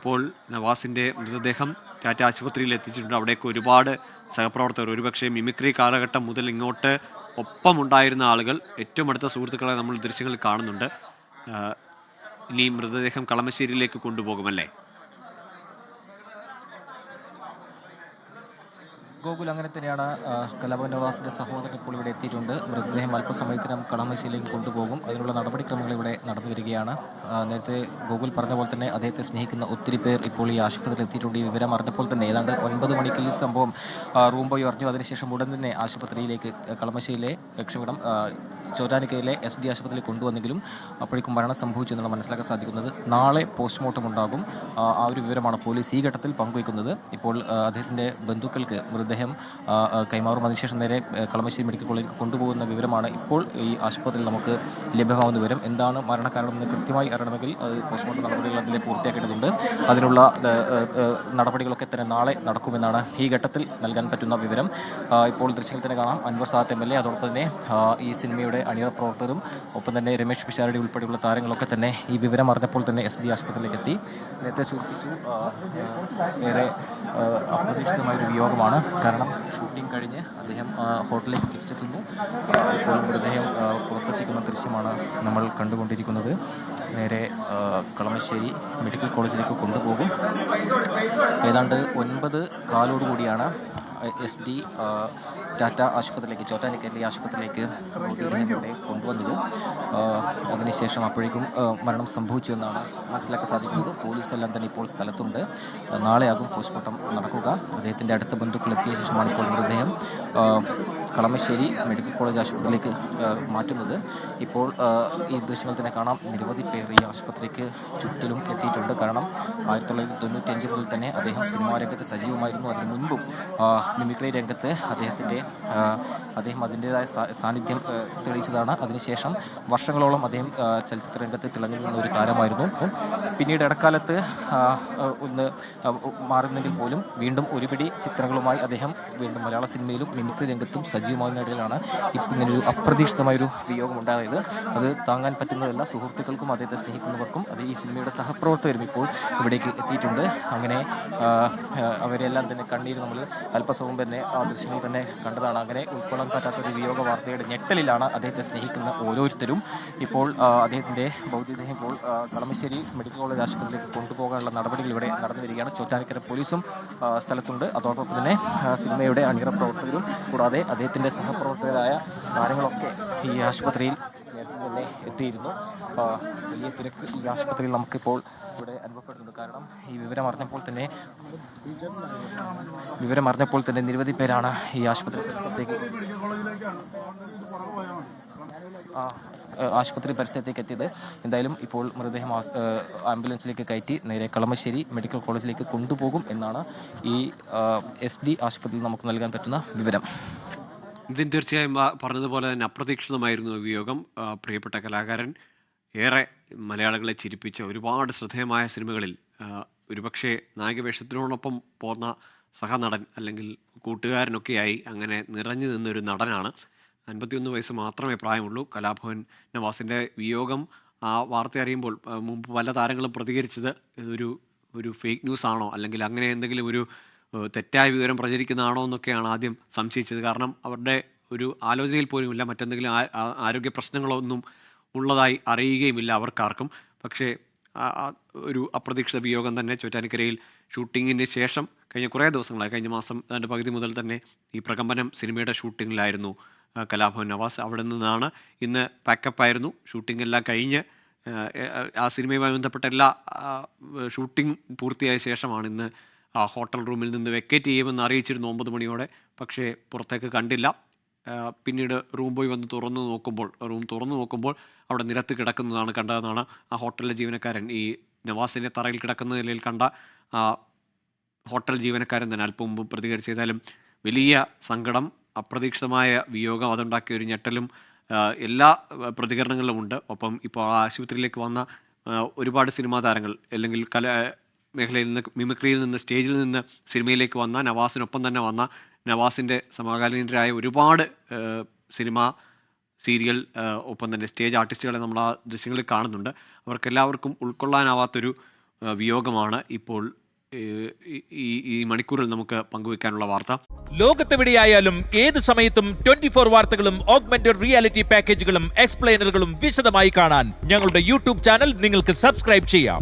ഇപ്പോൾ നവാസിൻ്റെ മൃതദേഹം ടാറ്റ ആശുപത്രിയിൽ എത്തിച്ചിട്ടുണ്ട്. അവിടേക്ക് ഒരുപാട് സഹപ്രവർത്തകർ, ഒരുപക്ഷെ മിമിക്രി കാലഘട്ടം മുതൽ ഇങ്ങോട്ട് ഒപ്പമുണ്ടായിരുന്ന ആളുകൾ, ഏറ്റവും അടുത്ത സുഹൃത്തുക്കളെ നമ്മൾ ദൃശ്യങ്ങളിൽ കാണുന്നുണ്ട്. ഇനി മൃതദേഹം കളമശ്ശേരിയിലേക്ക് കൊണ്ടുപോകുമല്ലേ? ഗോകുൽ, അങ്ങനെ തന്നെയാണ്. കലാഭവൻ നവാസിൻ്റെ സഹോദരൻ ഇപ്പോൾ ഇവിടെ എത്തിയിട്ടുണ്ട്. മൃതദേഹം അല്പസമയത്തിനും കളമശ്ശേരിയിലേക്ക് കൊണ്ടുപോകും. അതിനുള്ള നടപടിക്രമങ്ങൾ ഇവിടെ നടന്നു വരികയാണ്. നേരത്തെ ഗോകുൽ പറഞ്ഞ പോലെ തന്നെ അദ്ദേഹത്തെ സ്നേഹിക്കുന്ന ഒത്തിരി പേർ ഇപ്പോൾ ഈ ആശുപത്രിയിൽ എത്തിയിട്ടുണ്ട്. ഈ വിവരം അറിഞ്ഞപ്പോൾ തന്നെ ഏതാണ്ട് 9 മണിക്ക് ഈ സംഭവം റൂംബോയ് അറിഞ്ഞു. അതിനുശേഷം ഉടൻ തന്നെ ആശുപത്രിയിലേക്ക് കളമശ്ശേരിയിലെ ചോറ്റാനിക്കയിലെ SD ആശുപത്രിയിൽ കൊണ്ടുവന്നെങ്കിലും അപ്പോഴേക്കും മരണം സംഭവിച്ചു എന്നാണ് മനസ്സിലാക്കാൻ സാധിക്കുന്നത്. നാളെ പോസ്റ്റ്മോർട്ടം ഉണ്ടാകും. ആ ഒരു വിവരമാണ് പോലീസ് ഈ ഘട്ടത്തിൽ പങ്കുവയ്ക്കുന്നത്. ഇപ്പോൾ അദ്ദേഹത്തിൻ്റെ ബന്ധുക്കൾക്ക് മൃതദേഹം കൈമാറും. അതിനുശേഷം നേരെ കളമശ്ശേരി മെഡിക്കൽ കോളേജിൽ കൊണ്ടുപോകുന്ന വിവരമാണ് ഇപ്പോൾ ഈ ആശുപത്രിയിൽ നമുക്ക് ലഭ്യമാകുന്ന വിവരം. എന്താണ് മരണകാരണമെന്ന് കൃത്യമായി അറിയണമെങ്കിൽ അത് പോസ്റ്റ്മോർട്ടം നടപടികൾ അതിൽ പൂർത്തിയാക്കേണ്ടതുണ്ട്. അതിനുള്ള നടപടികളൊക്കെ തന്നെ നാളെ നടക്കുമെന്നാണ് ഈ ഘട്ടത്തിൽ നൽകാൻ പറ്റുന്ന വിവരം. ഇപ്പോൾ ദൃശ്യങ്ങൾ തന്നെ കാണാം. അൻവർ സാദത്ത് MLA, അതോടൊപ്പം തന്നെ ഈ സിനിമയുടെ അണിയറ പ്രവർത്തകരും ഒപ്പം തന്നെ രമേശ് പിഷാരടി ഉൾപ്പെടെയുള്ള താരങ്ങളൊക്കെ തന്നെ ഈ വിവരം അറിഞ്ഞപ്പോൾ തന്നെ SD ആശുപത്രിയിലേക്ക് എത്തി. നേരത്തെ സൂചിപ്പിച്ചു, ഏറെ അപ്രതീക്ഷിതമായൊരു വിയോഗമാണ്. കാരണം ഷൂട്ടിംഗ് കഴിഞ്ഞ് അദ്ദേഹം ഹോട്ടലിലേക്ക് തിരിച്ചെത്തുന്നു. ഇപ്പോൾ മൃതദേഹം പുറത്തെത്തിക്കുന്ന ദൃശ്യമാണ് നമ്മൾ കണ്ടുകൊണ്ടിരിക്കുന്നത്. നേരെ കളമശ്ശേരി മെഡിക്കൽ കോളേജിലേക്ക് കൊണ്ടുപോകും. ഏതാണ്ട് 9:15 കൂടിയാണ് SD ടാറ്റ ആശുപത്രിയിലേക്ക്, ചോറ്റാനിക്കയിലെ ആശുപത്രിയിലേക്ക് ഇവിടെ കൊണ്ടുവന്നത്. അതിനുശേഷം അപ്പോഴേക്കും മരണം സംഭവിച്ചു എന്നാണ് മനസ്സിലാക്കാൻ സാധിക്കുന്നത്. പോലീസെല്ലാം തന്നെ ഇപ്പോൾ സ്ഥലത്തുണ്ട്. നാളെയാകും പോസ്റ്റ്മോർട്ടം നടക്കുക. അദ്ദേഹത്തിൻ്റെ അടുത്ത ബന്ധുക്കൾ എത്തിയ ശേഷമാണ് ഇപ്പോൾ മൃതദേഹം കളമശ്ശേരി മെഡിക്കൽ കോളേജ് ആശുപത്രിയിലേക്ക് മാറ്റുന്നത്. ഇപ്പോൾ ഈ ദൃശ്യങ്ങൾ തന്നെ കാണാം. നിരവധി പേർ ഈ ആശുപത്രിക്ക് ചുറ്റിലും എത്തിയിട്ടുണ്ട്. കാരണം 1995 മുതൽ തന്നെ അദ്ദേഹം സിനിമാ രംഗത്ത് സജീവമായിരുന്നു. അതിനു മുൻപും മിമിക്രി രംഗത്ത് അദ്ദേഹം അതിൻ്റെതായ സാന്നിധ്യം തെളിയിച്ചതാണ്. അതിനുശേഷം വർഷങ്ങളോളം അദ്ദേഹം ചലച്ചിത്ര രംഗത്ത് തിളങ്ങി നിന്ന ഒരു താരമായിരുന്നു. പിന്നീട് ഇടക്കാലത്ത് ഒന്ന് മാറുന്നെങ്കിൽ പോലും വീണ്ടും ഒരുപിടി ചിത്രങ്ങളുമായി അദ്ദേഹം വീണ്ടും മലയാള സിനിമയിലും മിമിക്രി രംഗത്തും സജീവമാകുന്നതിനിടയിലാണ് ഇപ്പോൾ ഇങ്ങനൊരു അപ്രതീക്ഷിതമായൊരു വിയോഗം ഉണ്ടായത്. അത് താങ്ങാൻ പറ്റുന്നതല്ല. സുഹൃത്തുക്കൾക്കും അദ്ദേഹത്തെ സ്നേഹിക്കുന്നവർക്കും അത് ഈ സിനിമയുടെ സഹപ്രവർത്തകരും ഇപ്പോൾ ഇവിടേക്ക് എത്തിയിട്ടുണ്ട്. അങ്ങനെ അവരെല്ലാം തന്നെ കണ്ണീര് നമ്മൾ അല്പസമയം തന്നെ ആ ദൃശ്യങ്ങൾ തന്നെ കണ്ടതാണ്. അങ്ങനെ ഉൾക്കൊള്ളാൻ പറ്റാത്തൊരു വിയോഗ വാർത്തയുടെ ഞെട്ടലിലാണ് അദ്ദേഹത്തെ സ്നേഹിക്കുന്ന ഓരോരുത്തരും. ഇപ്പോൾ അദ്ദേഹത്തിൻ്റെ ഭൗതികദേഹം ഇപ്പോൾ കളമശ്ശേരി മെഡിക്കൽ കോളേജ് ആശുപത്രിയിലേക്ക് കൊണ്ടുപോകാനുള്ള നടപടികൾ ഇവിടെ നടന്നു വരികയാണ്. ചോറ്റാനിക്കര പോലീസും സ്ഥലത്തുണ്ട്. അതോടൊപ്പം തന്നെ സിനിമയുടെ അണിയറ പ്രവർത്തകരും കൂടാതെ അദ്ദേഹത്തിൻ്റെ സഹപ്രവർത്തകരായ താരങ്ങളൊക്കെ ഈ ആശുപത്രിയിൽ നേരത്തെ തന്നെ എത്തിയിരുന്നു. വലിയ തിരക്ക് ഈ ആശുപത്രിയിൽ നമുക്കിപ്പോൾ ഇവിടെ അനുഭവപ്പെടുന്നുണ്ട്. കാരണം ഈ വിവരം അറിഞ്ഞപ്പോൾ തന്നെ നിരവധി പേരാണ് ഈ ആശുപത്രി പരിസരത്തേക്ക് എത്തിയത്. എന്തായാലും ഇപ്പോൾ മൃതദേഹം ആംബുലൻസിലേക്ക് കയറ്റി നേരെ കളമശ്ശേരി മെഡിക്കൽ കോളേജിലേക്ക് കൊണ്ടുപോകും എന്നാണ് ഈ SD ആശുപത്രിയിൽ നമുക്ക് നൽകാൻ പറ്റുന്ന വിവരം. ഇതിന് തീർച്ചയായും പറഞ്ഞതുപോലെ തന്നെ അപ്രതീക്ഷിതമായിരുന്നു വിയോഗം. പ്രിയപ്പെട്ട കലാകാരൻ, ഏറെ മലയാളികളെ ചിരിപ്പിച്ച ഒരുപാട് ശ്രദ്ധേയമായ സിനിമകളിൽ ഒരുപക്ഷെ നായകവേഷത്തിനോടൊപ്പം പോന്ന സഹനടൻ അല്ലെങ്കിൽ കൂട്ടുകാരനൊക്കെയായി അങ്ങനെ നിറഞ്ഞു നിന്നൊരു നടനാണ്. 51 വയസ്സ് മാത്രമേ പ്രായമുള്ളൂ. കലാഭവൻ നവാസിൻ്റെ വിയോഗം ആ വാർത്ത അറിയുമ്പോൾ മുമ്പ് പല താരങ്ങളും പ്രതികരിച്ചത് ഒരു ഫേക്ക് ന്യൂസ് ആണോ, അല്ലെങ്കിൽ അങ്ങനെ എന്തെങ്കിലും ഒരു തെറ്റായ വിവരം പ്രചരിക്കുന്നതാണോ എന്നൊക്കെയാണ് ആദ്യം സംശയിച്ചത്. കാരണം അവരുടെ ഒരു ആലോചനയിൽ പോലുമില്ല മറ്റെന്തെങ്കിലും ആരോഗ്യ പ്രശ്നങ്ങളൊന്നും ഉള്ളതായി അറിയുകയുമില്ല അവർക്കാർക്കും. പക്ഷേ ഒരു അപ്രതീക്ഷിത വിയോഗം തന്നെ. ചോറ്റാനിക്കരയിൽ ഷൂട്ടിങ്ങിന് ശേഷം കഴിഞ്ഞ കുറേ ദിവസങ്ങളായി, കഴിഞ്ഞ മാസം പകുതി മുതൽ തന്നെ ഈ പ്രകമ്പനം സിനിമയുടെ ഷൂട്ടിങ്ങിലായിരുന്നു കലാഭവൻ നവാസ്. അവിടെ നിന്നാണ് ഇന്ന് പാക്കപ്പായിരുന്നു. ഷൂട്ടിംഗ് എല്ലാം കഴിഞ്ഞ് ആ സിനിമയുമായി ബന്ധപ്പെട്ട എല്ലാ ഷൂട്ടിംഗ് പൂർത്തിയായ ശേഷമാണ് ഇന്ന് ആ ഹോട്ടൽ റൂമിൽ നിന്ന് വെക്കേറ്റ് ചെയ്യുമെന്ന് അറിയിച്ചിരുന്നു 9 മണിയോടെ. പക്ഷേ പുറത്തേക്ക് കണ്ടില്ല. പിന്നീട് റൂം പോയി വന്ന് റൂം തുറന്നു നോക്കുമ്പോൾ അവിടെ നിരത്ത് കിടക്കുന്നതാണ് കണ്ടതെന്നാണ് ആ ഹോട്ടലിലെ ജീവനക്കാരൻ, ഈ നവാസിനെ തറയിൽ കിടക്കുന്ന നിലയിൽ കണ്ട ഹോട്ടൽ ജീവനക്കാരൻ തന്നെ അല്പം മുമ്പ് പ്രതികരിച്ചതായാലും വലിയ സങ്കടം, അപ്രതീക്ഷിതമായ വിയോഗം, അതുണ്ടാക്കിയ ഒരു ഞെട്ടലും എല്ലാ പ്രതികരണങ്ങളിലും ഉണ്ട്. ഒപ്പം ഇപ്പോൾ ആ ആശുപത്രിയിലേക്ക് വന്ന ഒരുപാട് സിനിമാ താരങ്ങൾ, അല്ലെങ്കിൽ മേഖലയിൽ നിന്ന്, മിമിക്രിയിൽ നിന്ന്, സ്റ്റേജിൽ നിന്ന് സിനിമയിലേക്ക് വന്ന നവാസിനൊപ്പം തന്നെ വന്ന നവാസിൻ്റെ സമകാലീനരായ ഒരുപാട് സിനിമ, സീരിയൽ, ഒപ്പം തന്നെ സ്റ്റേജ് ആർട്ടിസ്റ്റുകളെ നമ്മൾ ആ ദൃശ്യങ്ങളിൽ കാണുന്നുണ്ട്. അവർക്കെല്ലാവർക്കും ഉൾക്കൊള്ളാനാവാത്തൊരു വിയോഗമാണ് ഇപ്പോൾ ഈ മണിക്കൂറിൽ നമുക്ക് പങ്കുവെക്കാനുള്ള വാർത്ത. ലോകത്തെവിടെയായാലും ഏത് സമയത്തും 24 വാർത്തകളും ഓഗ്മെന്റഡ് റിയാലിറ്റി പാക്കേജുകളും എക്സ്പ്ലെയിനറുകളും വിശദമായി കാണാൻ ഞങ്ങളുടെ യൂട്യൂബ് ചാനൽ നിങ്ങൾക്ക് സബ്സ്ക്രൈബ് ചെയ്യാം.